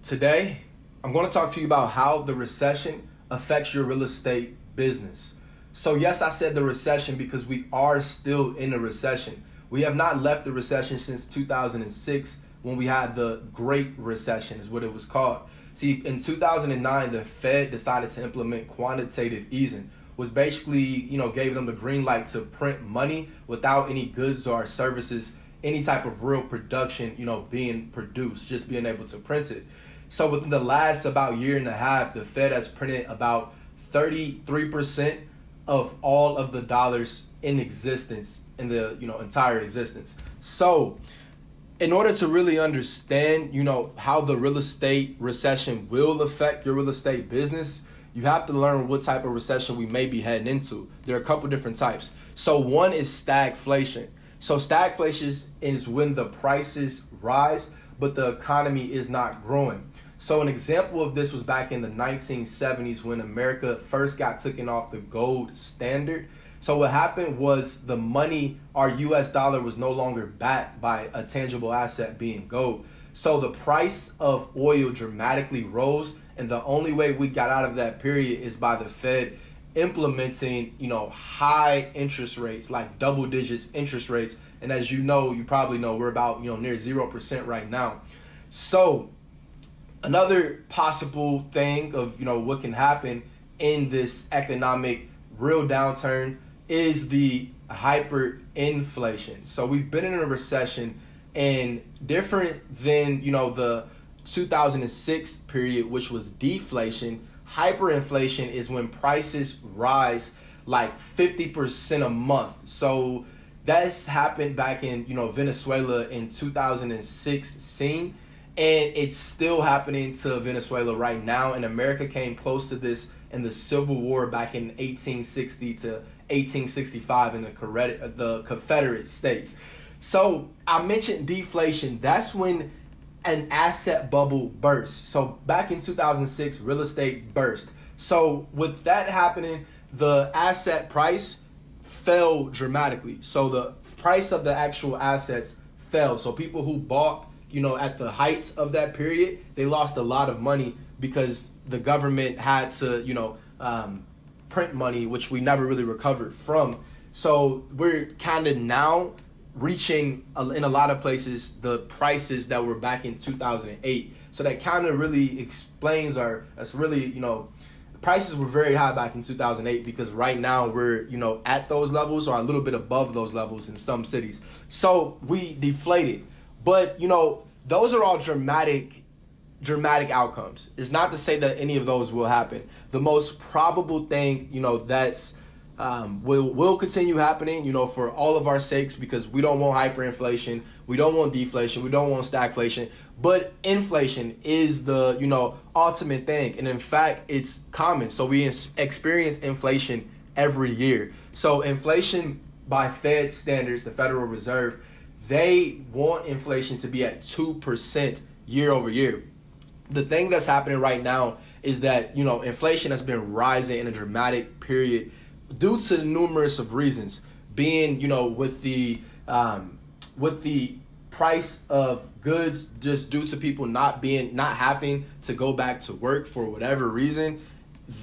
Today, I'm going to talk to you about how the recession affects your real estate business. So yes, I said the recession because we are still in a recession. We have not left the recession since 2006 when we had the Great Recession is what it was called. See, in 2009, the Fed decided to implement quantitative easing, was basically, gave them the green light to print money without any goods or services, any type of real production, being produced, just being able to print it. So within the last about year and a half, the Fed has printed about 33% of all of the dollars in existence in the entire existence. So in order to really understand how the real estate recession will affect your real estate business, you have to learn what type of recession we may be heading into. There are a couple different types. So one is stagflation. So stagflation is when the prices rise but the economy is not growing. So an example of this was back in the 1970s when America first got taken off the gold standard. So what happened was the money, our US dollar, was no longer backed by a tangible asset being gold. So the price of oil dramatically rose, and the only way we got out of that period is by the Fed implementing, high interest rates, like double digits interest rates. And as you probably know, we're about, near 0% right now. So another possible thing of, what can happen in this economic real downturn is the hyperinflation. So we've been in a recession, and different than, the 2006 period, which was deflation, hyperinflation is when prices rise like 50% a month. So that's happened back in, Venezuela in 2016. And it's still happening to Venezuela right now. And America came close to this in the Civil War back in 1860 to 1865 in the Confederate States. So I mentioned deflation. That's when an asset bubble bursts. So back in 2006, real estate burst. So with that happening, the asset price fell dramatically. So the price of the actual assets fell. So people who bought at the height of that period, they lost a lot of money because the government had to, print money, which we never really recovered from. So we're kind of now reaching, in a lot of places, the prices that were back in 2008. So that kind of really explains prices were very high back in 2008 because right now we're, at those levels or a little bit above those levels in some cities. So we deflated. But, those are all dramatic outcomes. It's not to say that any of those will happen. The most probable thing, that's will continue happening, for all of our sakes, because we don't want hyperinflation, we don't want deflation, we don't want stagflation. But inflation is the, ultimate thing. And in fact, it's common. So we experience inflation every year. So inflation by Fed standards, the Federal Reserve, they want inflation to be at 2% year over year. The thing that's happening right now is that, inflation has been rising in a dramatic period due to numerous of reasons, being, with the price of goods, just due to people not having to go back to work for whatever reason,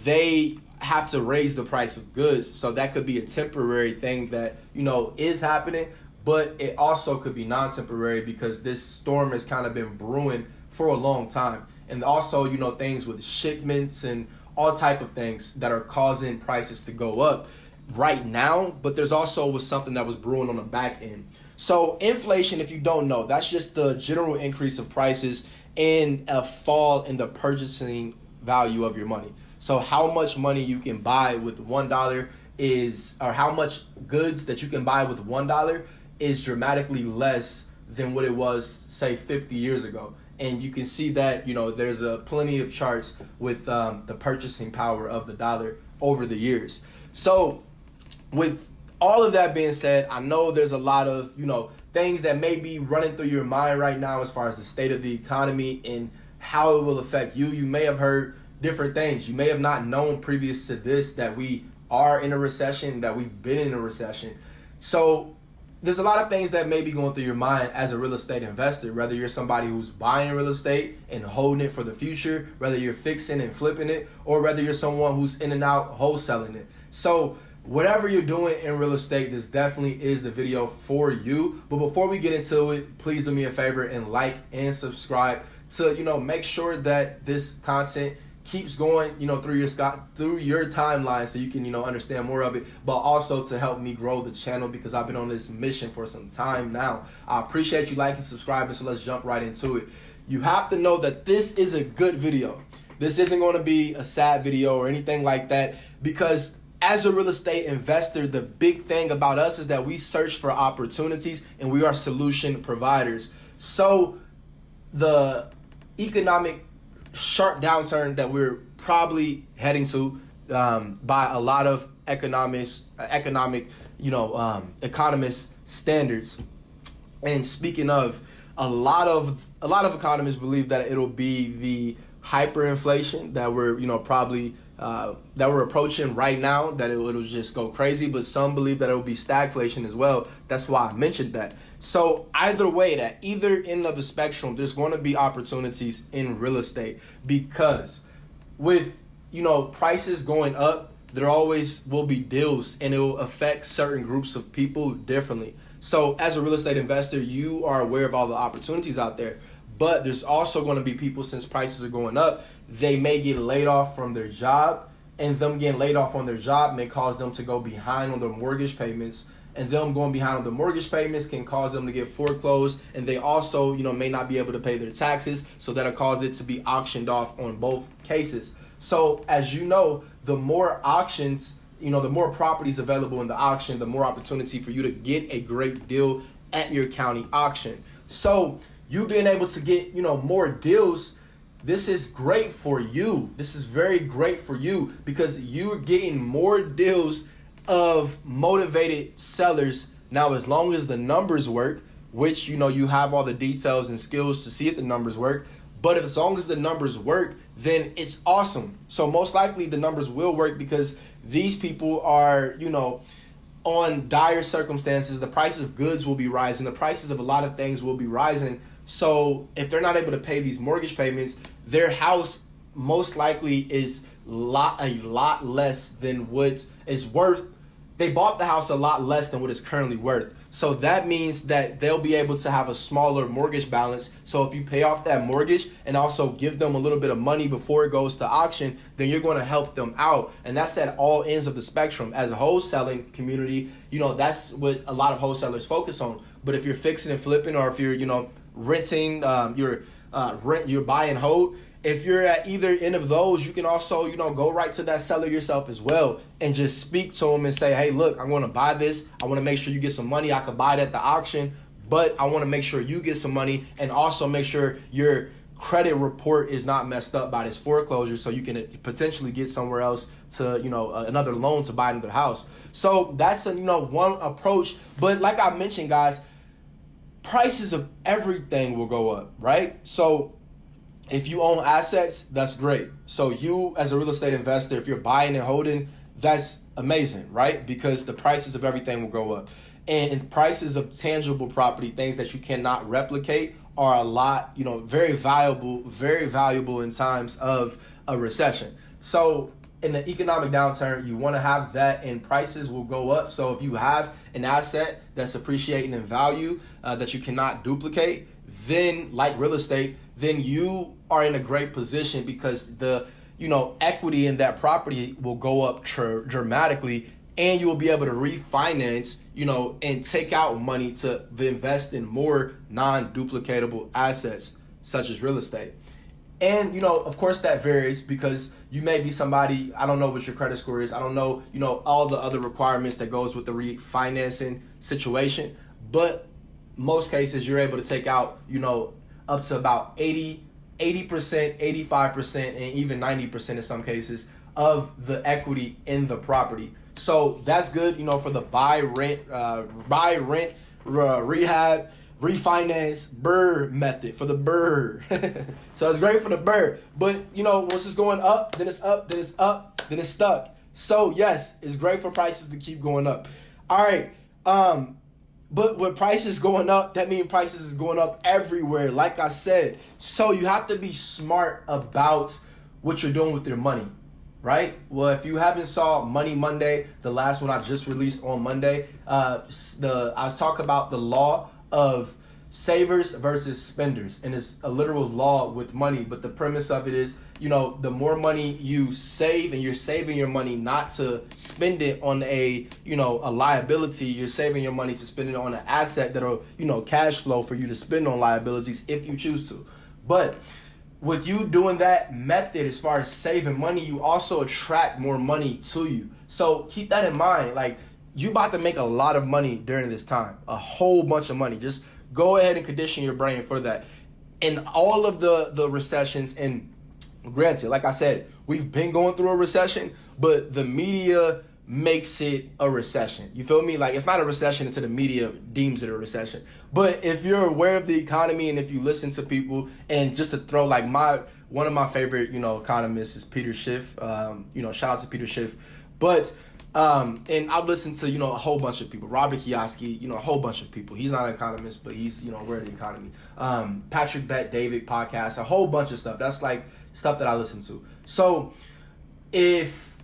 they have to raise the price of goods. So that could be a temporary thing that, is happening. But it also could be non-temporary because this storm has kind of been brewing for a long time. And also, things with shipments and all type of things that are causing prices to go up right now. But there's also something that was brewing on the back end. So inflation, if you don't know, that's just the general increase of prices and a fall in the purchasing value of your money. So how much money you can buy with $1 or how much goods that you can buy with $1 is dramatically less than what it was, say, 50 years ago. And you can see that, there's plenty of charts with the purchasing power of the dollar over the years. So with all of that being said, I know there's a lot of, things that may be running through your mind right now as far as the state of the economy and how it will affect you. You may have heard different things. You may have not known previous to this that we are in a recession, that we've been in a recession. So there's a lot of things that may be going through your mind as a real estate investor, whether you're somebody who's buying real estate and holding it for the future, whether you're fixing and flipping it, or whether you're someone who's in and out wholesaling it. So whatever you're doing in real estate, this definitely is the video for you. But before we get into it, please do me a favor and like and subscribe to, make sure that this content keeps going, through your timeline, so you can, understand more of it, but also to help me grow the channel, because I've been on this mission for some time now. I appreciate you liking, subscribing, so let's jump right into it. You have to know that this is a good video. This isn't going to be a sad video or anything like that, because as a real estate investor, the big thing about us is that we search for opportunities and we are solution providers. So the economic sharp downturn that we're probably heading to, by a lot of economist standards. And speaking of, a lot of economists believe that it'll be the hyperinflation that we're probably that we're approaching right now, that it'll just go crazy. But some believe that it will be stagflation as well. That's why I mentioned that. So either way, at either end of the spectrum, there's going to be opportunities in real estate, because with prices going up, there always will be deals, and it will affect certain groups of people differently. So as a real estate investor, you are aware of all the opportunities out there, but there's also going to be people, since prices are going up, they may get laid off from their job, and them getting laid off on their job may cause them to go behind on their mortgage payments, and them going behind on the mortgage payments can cause them to get foreclosed, and they also may not be able to pay their taxes, so that'll cause it to be auctioned off on both cases. So as you know, the more auctions, the more properties available in the auction, the more opportunity for you to get a great deal at your county auction. So you being able to get more deals, this is great for you. This is very great for you, because you're getting more deals of motivated sellers. Now, as long as the numbers work, which you have all the details and skills to see if the numbers work, but as long as the numbers work, then it's awesome. So most likely the numbers will work, because these people are on dire circumstances. The prices of goods will be rising. The prices of a lot of things will be rising. So if they're not able to pay these mortgage payments, their house most likely is a lot less than what it's worth. They bought the house a lot less than what it's currently worth. So that means that they'll be able to have a smaller mortgage balance. So if you pay off that mortgage and also give them a little bit of money before it goes to auction, then you're going to help them out. And that's at all ends of the spectrum. As a wholesaling community, that's what a lot of wholesalers focus on. But if you're fixing and flipping, or if you're, renting, you're buy and hold, if you're at either end of those, you can also, go right to that seller yourself as well, and just speak to them and say, hey, look, I want to buy this. I want to make sure you get some money. I could buy it at the auction, but I want to make sure you get some money, and also make sure your credit report is not messed up by this foreclosure, so you can potentially get somewhere else to, another loan to buy another house. So that's one approach. But like I mentioned, guys, prices of everything will go up, right? So if you own assets, that's great. So you, as a real estate investor, if you're buying and holding, that's amazing, right? Because the prices of everything will go up. And prices of tangible property, things that you cannot replicate, are a lot, very valuable in times of a recession. So in an economic downturn, you want to have that, and prices will go up. So if you have an asset that's appreciating in value, that you cannot duplicate, then like real estate, then you are in a great position, because the equity in that property will go up dramatically, and you will be able to refinance, and take out money to invest in more non-duplicatable assets such as real estate. And, of course that varies, because you may be somebody, I don't know what your credit score is. I don't know, all the other requirements that goes with the refinancing situation. But most cases you're able to take out, up to about 80%, 85%, and even 90% in some cases of the equity in the property. So that's good, for the buy, rent, rehab, refinance, BRRRR method, for the BRRRR. So it's great for the BRRRR. But, once it's going up, then it's up, then it's up, then it's stuck. So yes, it's great for prices to keep going up. All right. But with prices going up, that means prices is going up everywhere, like I said. So you have to be smart about what you're doing with your money, right? Well, if you haven't saw Money Monday, the last one I just released on Monday, I talk about the law of savers versus spenders, and it's a literal law with money. But the premise of it is, the more money you save, and you're saving your money not to spend it on a liability, you're saving your money to spend it on an asset that'll, cash flow for you to spend on liabilities if you choose to. But with you doing that method, as far as saving money, you also attract more money to you. So keep that in mind. Like, you about to make a lot of money during this time, a whole bunch of money. Just go ahead and condition your brain for that. In all of the recessions, and granted, like I said, we've been going through a recession, but the media makes it a recession. You feel me? Like, it's not a recession until the media deems it a recession. But if you're aware of the economy, and if you listen to people, and just to throw like one of my favorite, economists is Peter Schiff. Shout out to Peter Schiff. But and I've listened to, a whole bunch of people, Robert Kiyosaki, a whole bunch of people. He's not an economist, but he's, aware of the economy. Patrick Bet-David podcast, a whole bunch of stuff. That's like stuff that I listen to. So if,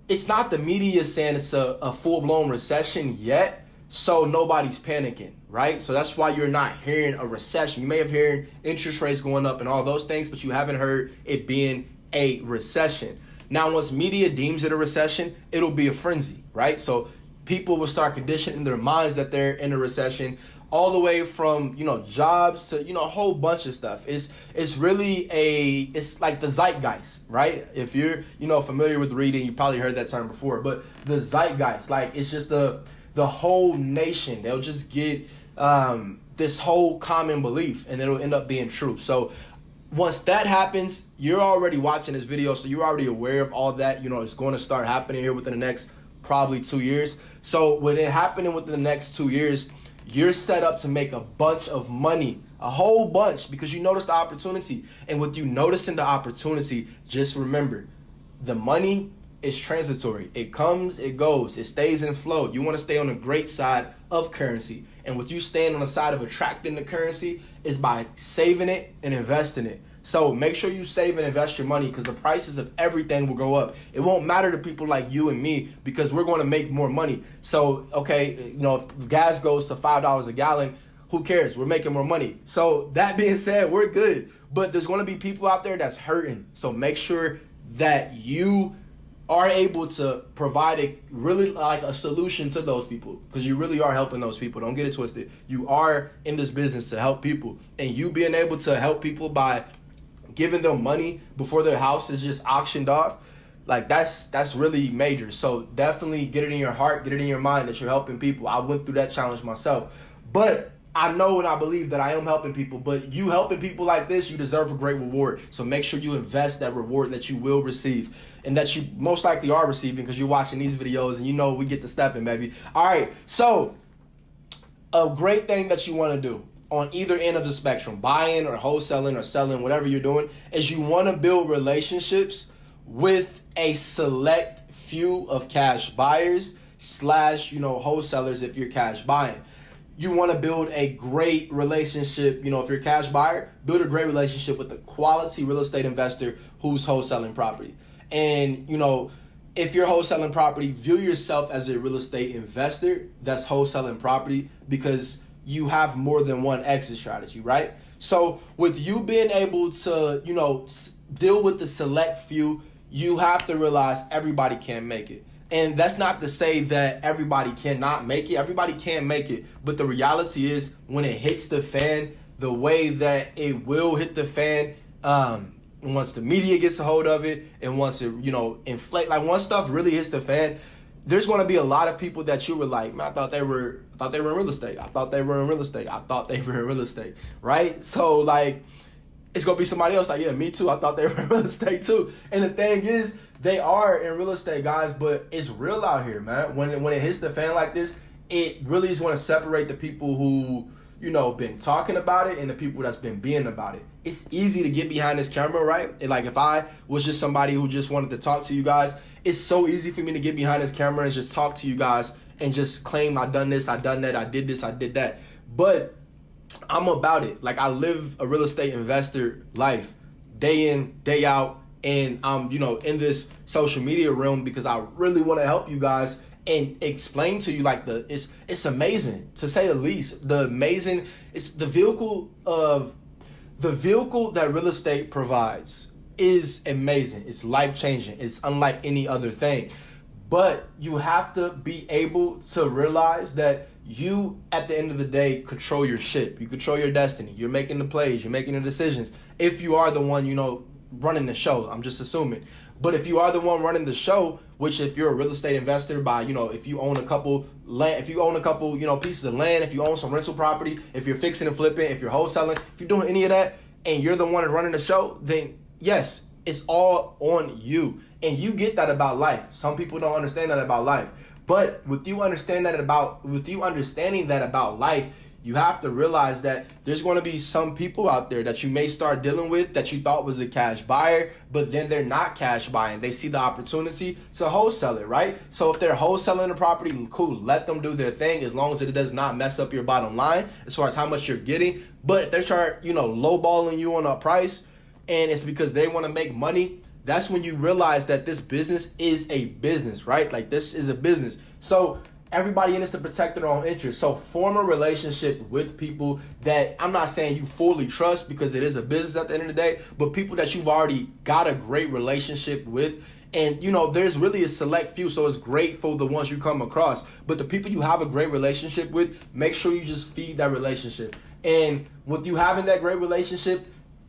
it's not the media saying it's a full-blown recession yet, so nobody's panicking, right? So that's why you're not hearing a recession. You may have heard interest rates going up and all those things, but you haven't heard it being a recession. Now, once media deems it a recession, it'll be a frenzy, right? So people will start conditioning their minds that they're in a recession, all the way from, jobs to, a whole bunch of stuff. It's really it's like the zeitgeist, right? If you're, familiar with reading, you probably heard that term before, but the zeitgeist, like, it's just the whole nation. They'll just get this whole common belief, and it'll end up being true. So once that happens, you're already watching this video, so you're already aware of all that. It's going to start happening here within the next probably 2 years. So with it happening within the next 2 years, you're set up to make a bunch of money, a whole bunch, because you notice the opportunity. And with you noticing the opportunity, just remember, the money is transitory. It comes, it goes, it stays in flow. You want to stay on the great side of currency. And with you staying on the side of attracting the currency is by saving it and investing it. So make sure you save and invest your money, because the prices of everything will go up. It won't matter to people like you and me, because we're going to make more money. So, okay, if gas goes to $5 a gallon, who cares? We're making more money. So that being said, we're good. But there's going to be people out there that's hurting. So make sure that you are able to provide a solution to those people, because you really are helping those people. Don't get it twisted. You are in this business to help people, and you being able to help people by giving them money before their house is just auctioned off, like that's really major. So definitely get it in your heart, get it in your mind that you're helping people. I went through that challenge myself, but I know and I believe that I am helping people. But you helping people like this, you deserve a great reward. So make sure you invest that reward that you will receive, and that you most likely are receiving, because you're watching these videos and we get the stepping, baby. All right, so a great thing that you want to do on either end of the spectrum, buying or wholesaling or selling, whatever you're doing, is you want to build relationships with a select few of cash buyers / wholesalers if you're cash buying. You want to build a great relationship, if you're a cash buyer, build a great relationship with a quality real estate investor who's wholesaling property. And, if you're wholesaling property, view yourself as a real estate investor that's wholesaling property, because you have more than one exit strategy, right? So with you being able to, deal with the select few, you have to realize everybody can't make it. And that's not to say that everybody cannot make it. Everybody can make it. But the reality is, when it hits the fan, the way that it will hit the fan, once the media gets a hold of it, and once it, inflate, like once stuff really hits the fan, there's going to be a lot of people that you were like, man, I thought they were in real estate. I thought they were in real estate. I thought they were in real estate, right? So like, it's going to be somebody else like, yeah, me too. I thought they were in real estate too. And the thing is, they are in real estate, guys, but it's real out here, man. When it hits the fan like this, it really is going to separate the people who, been talking about it and the people that's been being about it. It's easy to get behind this camera, right? And like, if I was just somebody who just wanted to talk to you guys, it's so easy for me to get behind this camera and just talk to you guys and just claim I done this, I done that, I did this, I did that. But I'm about it. Like, I live a real estate investor life day in, day out. And I'm, in this social media realm because I really want to help you guys and explain to you, like, it's amazing, to say the least. It's the vehicle that real estate provides is amazing. It's life-changing. It's unlike any other thing. But you have to be able to realize that you, at the end of the day, control your ship. You control your destiny. You're making the plays. You're making the decisions. If you are the one, running the show, I'm just assuming. But if you are the one running the show, which if you're a real estate investor by, if you own a couple pieces of land, if you own some rental property, if you're fixing and flipping, if you're wholesaling, if you're doing any of that, and you're the one running the show, then yes, it's all on you. And you get that about life. Some people don't understand that about life. But with you understanding that about life, you have to realize that there's going to be some people out there that you may start dealing with that you thought was a cash buyer, but then they're not cash buying. They see the opportunity to wholesale it, right? So if they're wholesaling the property, cool, let them do their thing as long as it does not mess up your bottom line as far as how much you're getting. But if they start, lowballing you on a price and it's because they want to make money, that's when you realize that this business is a business, right? Like, this is a business. So everybody in this to protect their own interests. So form a relationship with people that, I'm not saying you fully trust because it is a business at the end of the day, but people that you've already got a great relationship with. And, there's really a select few, so it's great for the ones you come across. But the people you have a great relationship with, make sure you just feed that relationship. And with you having that great relationship,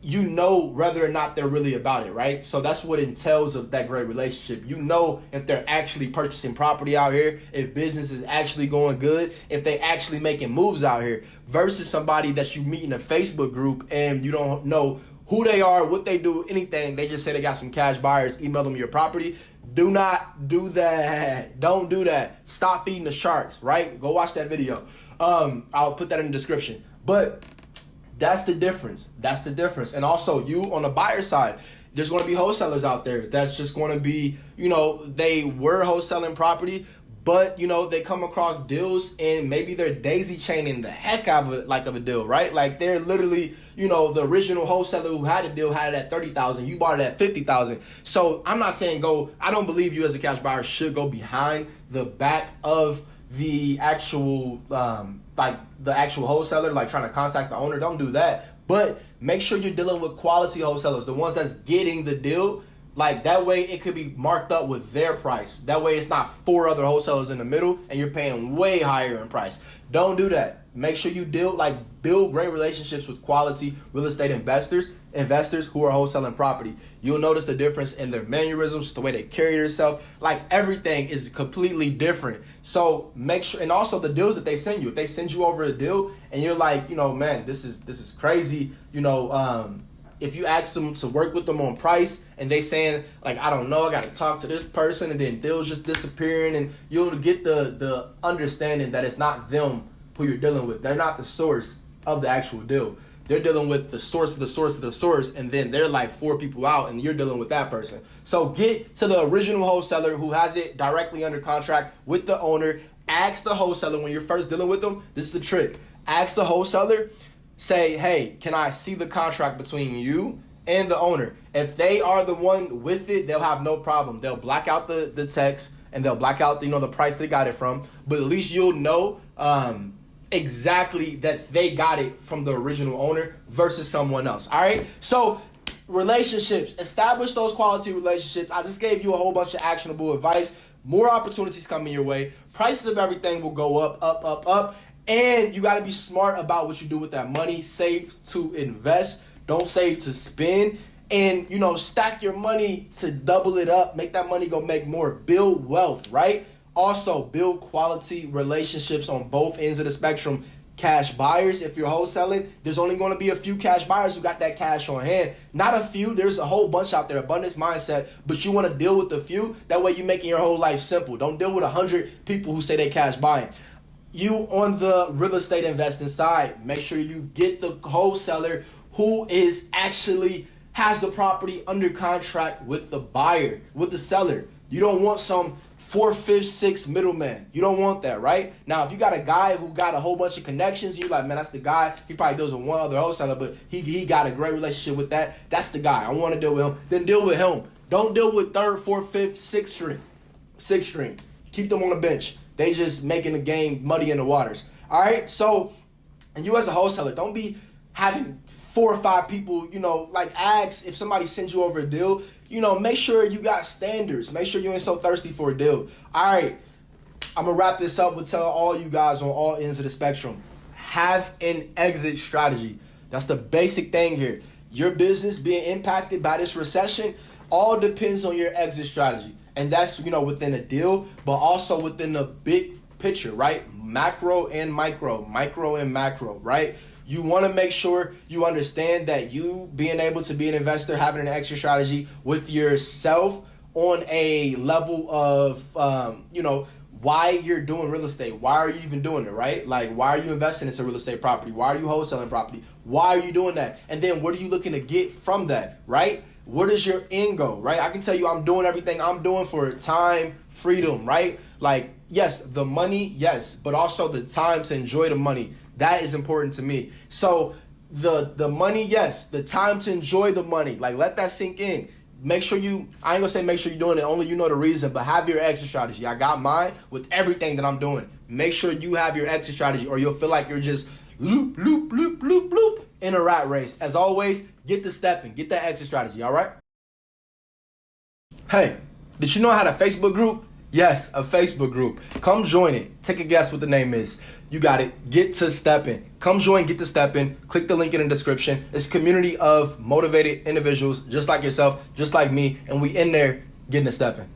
whether or not they're really about it, right? So that's what entails of that great relationship. If they're actually purchasing property out here, if business is actually going good, if they actually making moves out here, versus somebody that you meet in a Facebook group and you don't know who they are, what they do, anything. They just say they got some cash buyers, email them your property. Do not do that. Don't do that. Stop feeding the sharks, right? Go watch that video. I'll put that in the description. But that's the difference. And also, you on the buyer side, there's going to be wholesalers out there that's just going to be, they were wholesaling property, but, they come across deals and maybe they're daisy chaining the heck out of a deal, right? Like, they're literally, the original wholesaler who had a deal had it at $30,000. You bought it at $50,000. So I'm not saying I don't believe you as a cash buyer should go behind the back of the actual wholesaler, like trying to contact the owner. Don't do that. But make sure you're dealing with quality wholesalers, the ones that's getting the deal. Like, that way it could be marked up with their price. That way it's not 4 other wholesalers in the middle and you're paying way higher in price. Don't do that. Make sure you build great relationships with quality real estate investors who are wholesaling property. You'll notice the difference in their mannerisms, the way they carry themselves. Like, everything is completely different. So make sure, and also the deals that they send you. If they send you over a deal and you're like, man, this is crazy. If you ask them to work with them on price and they saying, like, I don't know, I got to talk to this person, and then deals just disappearing, and you'll get the understanding that it's not them who you're dealing with. They're not the source of the actual deal. They're dealing with the source of the source of the source, and then they're like 4 people out, and you're dealing with that person. So get to the original wholesaler who has it directly under contract with the owner. Ask the wholesaler when you're first dealing with them. This is the trick. Ask the wholesaler, say, hey, can I see the contract between you and the owner? If they are the one with it, they'll have no problem. They'll black out the text, and they'll black out the price they got it from. But at least you'll know exactly that they got it from the original owner versus someone else. All right. So relationships, establish those quality relationships. I just gave you a whole bunch of actionable advice. More opportunities coming your way. Prices of everything will go up. And you got to be smart about what you do with that money. Save to invest. Don't save to spend. And, stack your money to double it up. Make that money go make more. Build wealth, right? Also, build quality relationships on both ends of the spectrum. Cash buyers, if you're wholesaling, there's only going to be a few cash buyers who got that cash on hand. Not a few. There's a whole bunch out there, abundance mindset, but you want to deal with the few. That way you're making your whole life simple. Don't deal with 100 people who say they cash buying. You on the real estate investing side, make sure you get the wholesaler who is actually has the property under contract with the buyer, with the seller. You don't want some fourth, fifth, sixth middleman. You don't want that, right? Now, if you got a guy who got a whole bunch of connections, you're like, man, that's the guy. He probably deals with one other wholesaler, but he got a great relationship with that. That's the guy. I want to deal with him. Then deal with him. Don't deal with third, fourth, fifth, sixth string. Keep them on the bench. They just making the game muddy in the waters. All right? So, and you as a wholesaler, don't be having 4 or 5 people, like ask if somebody sends you over a deal, make sure you got standards. Make sure you ain't so thirsty for a deal. All right, I'm going to wrap this up with telling all you guys on all ends of the spectrum, have an exit strategy. That's the basic thing here. Your business being impacted by this recession all depends on your exit strategy. And that's, within a deal, but also within the big picture, right? Macro and micro and macro, right? You want to make sure you understand that you being able to be an investor, having an exit strategy with yourself on a level of, why you're doing real estate. Why are you even doing it, right? Like, why are you investing into real estate property? Why are you wholesaling property? Why are you doing that? And then what are you looking to get from that, right? What is your end goal, right? I can tell you I'm doing everything I'm doing for time, freedom, right? Like, yes, the money, yes, but also the time to enjoy the money. That is important to me. So the money, yes, the time to enjoy the money, like let that sink in. Make sure I ain't gonna say make sure you're doing it, only you know the reason, but have your exit strategy. I got mine with everything that I'm doing. Make sure you have your exit strategy or you'll feel like you're just loop in a rat race. As always, get the stepping, get that exit strategy, all right? Hey, did you know I had a Facebook group? Yes, a Facebook group. Come join it. Take a guess what the name is. You got it. Get to Steppin'. Come join Get to Steppin'. Click the link in the description. It's a community of motivated individuals just like yourself, just like me, and we in there getting to steppin'.